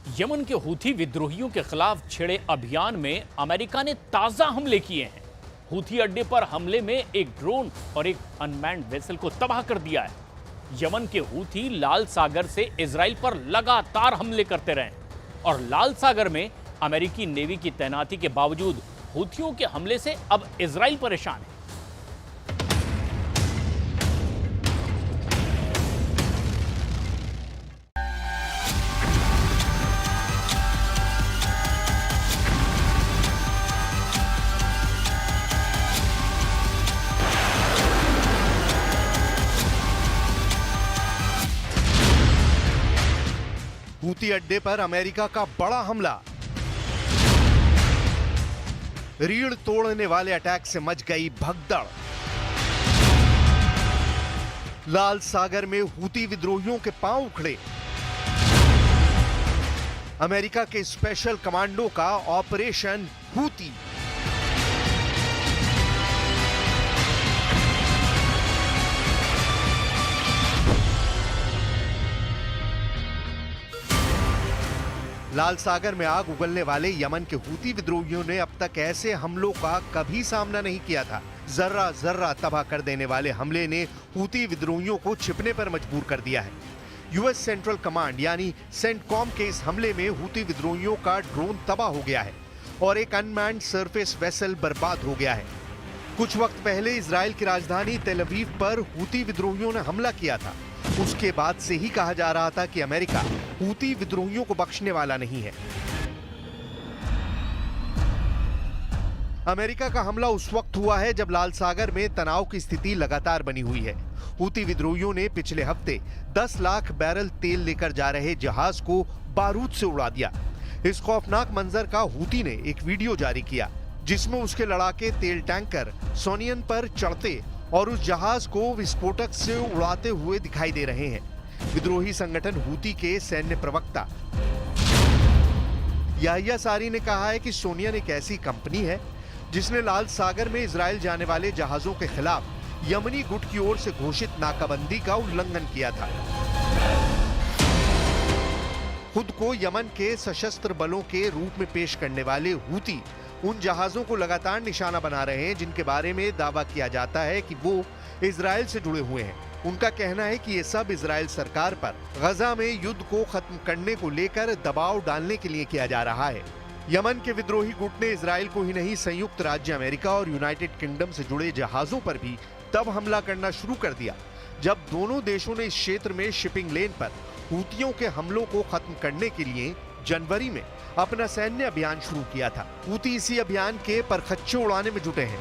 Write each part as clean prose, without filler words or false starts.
Yemen के Houthi विद्रोहियों के खिलाफ छिड़े अभियान में अमेरिका ने ताजा हमले किए हैं। हूथी अड्डे पर हमले में एक ड्रोन और एक अनमैन्ड वेसल को तबाह कर दिया है। यमन के हूथी लाल सागर से इजराइल पर लगातार हमले करते रहे और लाल सागर में अमेरिकी नेवी की तैनाती के बावजूद हूथियों के हमले से अब इजराइल परेशान है। हूती अड्डे पर अमेरिका का बड़ा हमला। रीढ़ तोड़ने वाले अटैक से मच गई भगदड़। लाल सागर में हूती विद्रोहियों के पांव उखड़े। अमेरिका के स्पेशल कमांडो का ऑपरेशन हूती। लाल सागर में आग उगलने वाले यमन के हूती विद्रोहियों ने अब तक ऐसे हमलों का कभी सामना नहीं किया था। जर्रा जर्रा तबाह कर देने वाले हमले ने हूती विद्रोहियों को छिपने पर मजबूर कर दिया है। यूएस सेंट्रल कमांड यानी सेंटकॉम के इस हमले में हूती विद्रोहियों का ड्रोन तबाह हो गया है और एक अनमैन्ड सरफेस वेसल बर्बाद हो गया है। कुछ वक्त पहले इजराइल की राजधानी तेल अवीव पर हूती विद्रोहियों ने हमला किया था। उसके बाद से ही कहा जा रहा था कि अमेरिका हूती विद्रोहियों को बख्शने वाला नहीं है। अमेरिका का हमला उस वक्त हुआ है जब लाल सागर में तनाव की स्थिति लगातार बनी हुई है। हूती विद्रोहियों ने पिछले हफ्ते 10 लाख बैरल तेल लेकर जा रहे जहाज को बारूद से उड़ा दिया। इस खौफनाक मंजर का हूती ने एक वीडियो जारी किया जिसमें उसके लड़ाके तेल टैंकर सोनियन पर चढ़ते और उस जहाज को विस्फोटक से उड़ाते हुए दिखाई दे रहे हैं। विद्रोही संगठन हूती के सैन्य प्रवक्ता याहिया सारी ने कहा है कि सोनियन एक ऐसी कंपनी है जिसने लाल सागर में इजराइल जाने वाले जहाजों के खिलाफ यमनी गुट की ओर से घोषित नाकाबंदी का उल्लंघन किया था। खुद को यमन के सशस्त्र बलों के रूप में पेश करने वाले हूती उन जहाजों को लगातार निशाना बना रहे हैं जिनके बारे में दावा किया जाता है कि वो इजराइल से जुड़े हुए हैं। उनका कहना है कि ये सब इजराइल सरकार पर गजा में युद्ध को खत्म करने को लेकर दबाव डालने के लिए किया जा रहा है। यमन के विद्रोही गुट ने इजराइल को ही नहीं, संयुक्त राज्य अमेरिका और यूनाइटेड किंगडम से जुड़े जहाजों पर भी तब हमला करना शुरू कर दिया जब दोनों देशों ने इस क्षेत्र में शिपिंग लेन पर हूतियों के हमलों को खत्म करने के लिए जनवरी में अपना सैन्य अभियान शुरू किया था। हूती इसी अभियान के परखच्चे उड़ाने में जुटे हैं।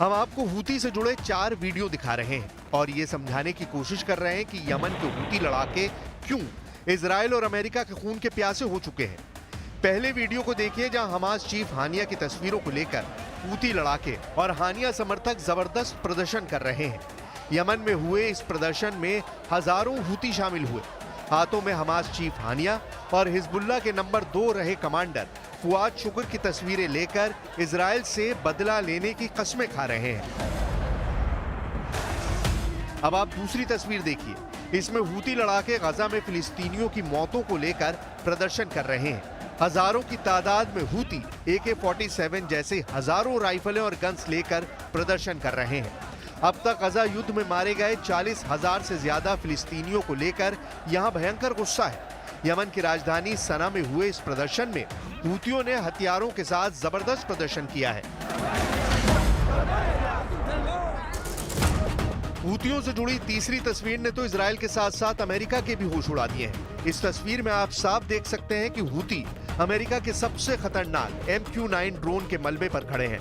हम आपको हूती से जुड़े 4 वीडियो दिखा रहे हैं और ये समझाने की कोशिश कर रहे हैं कि यमन के हूती लड़ाके क्यों इजराइल और अमेरिका के खून के प्यासे हो चुके हैं। पहले वीडियो को देखिए जहां हमास चीफ हानिया की तस्वीरों को लेकर हूती लड़ाके और हानिया समर्थक जबरदस्त प्रदर्शन कर रहे हैं। यमन में हुए इस प्रदर्शन में हजारों हूती शामिल हुए। हाथों में हमास चीफ हानिया और हिजबुल्लाह के नंबर 2 रहे कमांडर फुआद शुक्र की तस्वीरें लेकर इजराइल से बदला लेने की कस्में खा रहे हैं। अब आप दूसरी तस्वीर देखिए। इसमें हूती लड़ाके गजा में फिलिस्तीनियों की मौतों को लेकर प्रदर्शन कर रहे हैं। हजारों की तादाद में हूती AK-47 जैसे हजारों राइफलें और गन्स लेकर प्रदर्शन कर रहे हैं। अब तक गजा युद्ध में मारे गए 40,000 से ज्यादा फिलिस्तीनियों को लेकर यहां भयंकर गुस्सा है। यमन की राजधानी सना में हुए इस प्रदर्शन में हूतियों ने हथियारों के साथ जबरदस्त प्रदर्शन किया है। हूतियों से जुड़ी तीसरी तस्वीर ने तो इजराइल के साथ साथ अमेरिका के भी होश उड़ा दिए हैं। इस तस्वीर में आप साफ देख सकते हैं कि हूती अमेरिका के सबसे खतरनाक MQ-9 ड्रोन के मलबे पर खड़े हैं।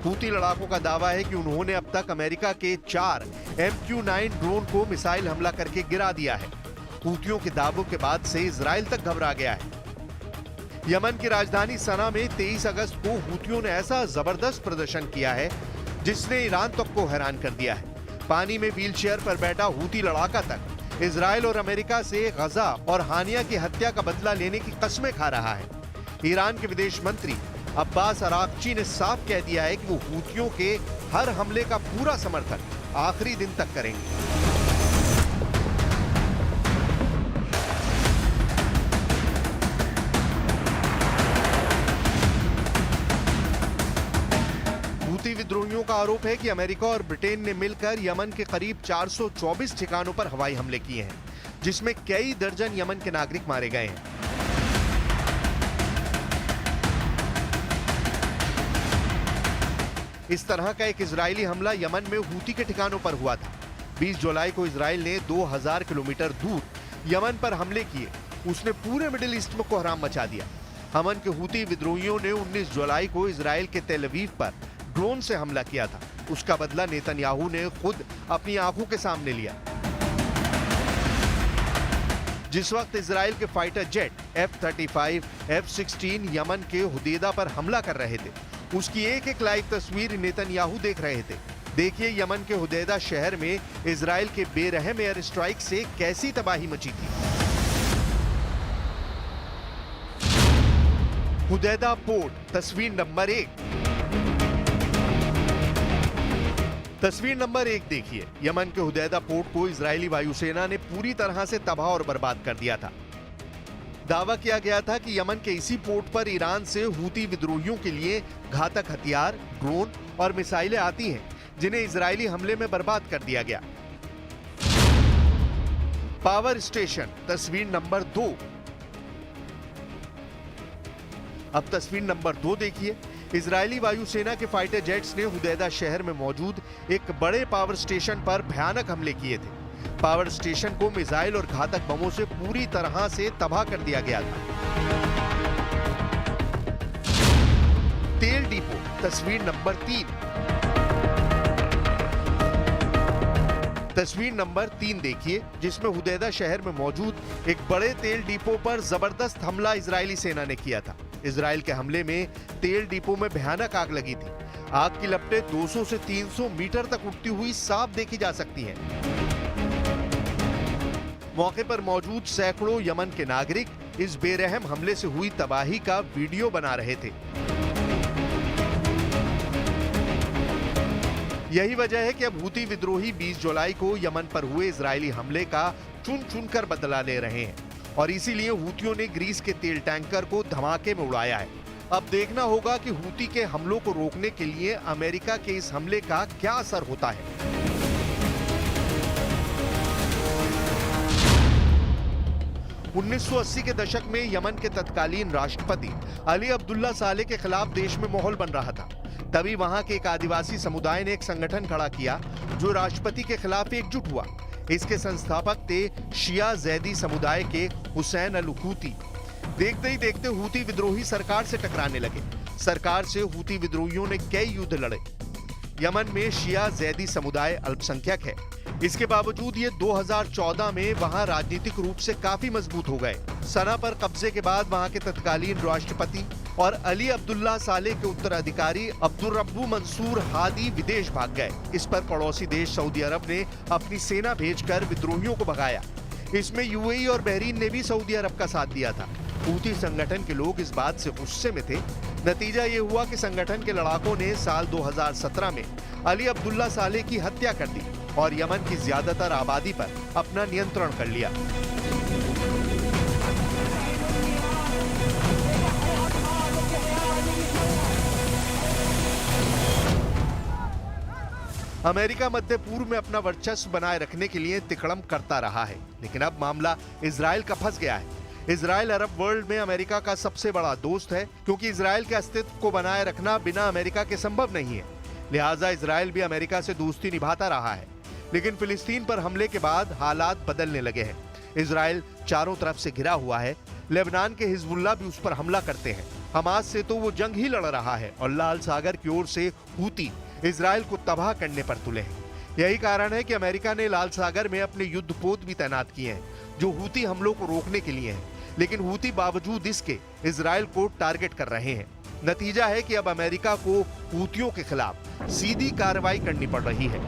हूती लड़ाकों का दावा है कि उन्होंने अब तक अमेरिका के 4 MQ-9 ड्रोन को मिसाइल हमला करके गिरा दिया है। हूतियों के दावों के बाद से इजराइल तक घबरा गया है। यमन की राजधानी सना में 23 अगस्त को हूतियों ने ऐसा जबरदस्त प्रदर्शन किया है जिसने ईरान तक को हैरान कर दिया है। पानी में व्हीलचेयर पर बैठा हूती लड़ाका तक इजराइल और अमेरिका से गजा और हानिया की हत्या का बदला लेने की कस्में खा रहा है। ईरान के विदेश मंत्री अब्बास अराक्ची ने साफ कह दिया है कि वो हूतियों के हर हमले का पूरा समर्थन आखिरी दिन तक करेंगे। हूती विद्रोहियों का आरोप है कि अमेरिका और ब्रिटेन ने मिलकर यमन के करीब 424 ठिकानों पर हवाई हमले किए हैं, जिसमें कई दर्जन यमन के नागरिक मारे गए हैं। इस तरह का एक इजरायली हमला यमन में हूती के ठिकानों पर हुआ था। 20 जुलाई को इजराइल ने 2000 किलोमीटर दूर यमन पर हमले किए। उसने पूरे मिडिल ईस्ट में कोहराम मचा दिया। यमन के हूती विद्रोहियों ने 19 जुलाई को इजराइल के तेल अवीव पर ड्रोन से हमला किया था। उसका बदला नेतन्याहू ने खुद अपनी आंखों के सामने लिया। जिस वक्त इजराइल के fighter jet F-35, F-16 Yemen के हुदैदा पर हमला कर रहे थे, उसकी एक एक लाइव तस्वीर नेतन्याहू देख रहे थे। देखिए यमन के हुदैदा शहर में इजराइल के बेरहम एयर स्ट्राइक से कैसी तबाही मची थी। हुदैदा पोर्ट, तस्वीर नंबर 1। तस्वीर नंबर 1 देखिए। यमन के हुदैदा पोर्ट को इजरायली वायुसेना ने पूरी तरह से तबाह और बर्बाद कर दिया था। दावा किया गया था कि यमन के इसी पोर्ट पर ईरान से हूती विद्रोहियों के लिए घातक हथियार, ड्रोन और मिसाइलें आती हैं, जिन्हें इजरायली हमले में बर्बाद कर दिया गया। पावर स्टेशन, तस्वीर नंबर 2। अब तस्वीर नंबर 2 देखिए। इजरायली वायुसेना के फाइटर जेट्स ने हुदैदा शहर में मौजूद एक बड़े पावर स्टेशन पर भयानक हमले किए थे। पावर स्टेशन को मिसाइल और घातक बमों से पूरी तरह से तबाह कर दिया गया था। तेल डिपो, तस्वीर नंबर 3। तस्वीर नंबर 3 देखिए, जिसमें हुदैदा शहर में मौजूद एक बड़े तेल डिपो पर जबरदस्त हमला इजरायली सेना ने किया था। इजराइल के हमले में तेल डिपो में भयानक आग लगी थी। आग की लपटें 200 से 300 मीटर तक उठती हुई साफ देखी जा सकती हैं। मौके पर मौजूद सैकड़ों यमन के नागरिक इस बेरहम हमले से हुई तबाही का वीडियो बना रहे थे। यही वजह है कि अब हूती विद्रोही 20 जुलाई को यमन पर हुए इजरायली हमले का चुन चुनकर बदला ले रहे हैं और इसीलिए हूतियों ने ग्रीस के तेल टैंकर को धमाके में उड़ाया है। अब देखना होगा कि हूती के हमलों को रोकने के लिए अमेरिका के इस हमले का क्या असर होता है। 1980 के दशक में यमन के तत्कालीन राष्ट्रपति अली अब्दुल्ला सालेह के खिलाफ देश में माहौल बन रहा था। तभी वहां के एक आदिवासी समुदाय ने एक संगठन खड़ा किया जो राष्ट्रपति के खिलाफ एकजुट हुआ। इसके संस्थापक थे शिया जैदी समुदाय के हुसैन अल हूती। देखते ही देखते हूती विद्रोही सरकार से टकराने लगे। सरकार से हूती विद्रोहियों ने कई युद्ध लड़े। यमन में शिया जैदी समुदाय अल्पसंख्यक है। इसके बावजूद ये 2014 में वहां राजनीतिक रूप से काफी मजबूत हो गए। सना पर कब्जे के बाद वहां के तत्कालीन राष्ट्रपति और अली अब्दुल्ला सालेह के उत्तराधिकारी अब्दुल रब्बू मंसूर हादी विदेश भाग गए। इस पर पड़ोसी देश सऊदी अरब ने अपनी सेना भेजकर विद्रोहियों को भगाया। इसमें यूएई और बहरीन ने भी सऊदी अरब का साथ दिया था। हूती संगठन के लोग इस बात से गुस्से में थे। नतीजा ये हुआ कि संगठन के लड़ाकों ने साल 2017 में अली अब्दुल्ला सालेह की हत्या कर दी और यमन की ज्यादातर आबादी पर अपना नियंत्रण कर लिया। अमेरिका मध्य पूर्व में अपना वर्चस्व बनाए रखने के लिए तिकड़म करता रहा है, लेकिन अब मामला इजराइल का फंस गया है। इजराइल अरब वर्ल्ड में अमेरिका का सबसे बड़ा दोस्त है, क्योंकि इजराइल के अस्तित्व को बनाए रखना बिना अमेरिका के संभव नहीं है। लिहाजा इजराइल भी अमेरिका से दोस्ती निभाता रहा है। लेकिन फिलिस्तीन पर हमले के बाद हालात बदलने लगे हैं। इजराइल चारों तरफ से घिरा हुआ है। लेबनान के हिजबुल्लाह भी उस पर हमला करते हैं। हमास से तो वो जंग ही लड़ रहा है और लाल सागर की ओर से हूती इजराइल को तबाह करने पर तुले हैं। यही कारण है कि अमेरिका ने लाल सागर में अपने युद्धपोत भी तैनात किए हैं, जो हूती हमलों को रोकने के लिए हैं। लेकिन हूती बावजूद इसके इजराइल को टारगेट कर रहे हैं। नतीजा है कि अब अमेरिका को हूतियों के खिलाफ सीधी कार्रवाई करनी पड़ रही है।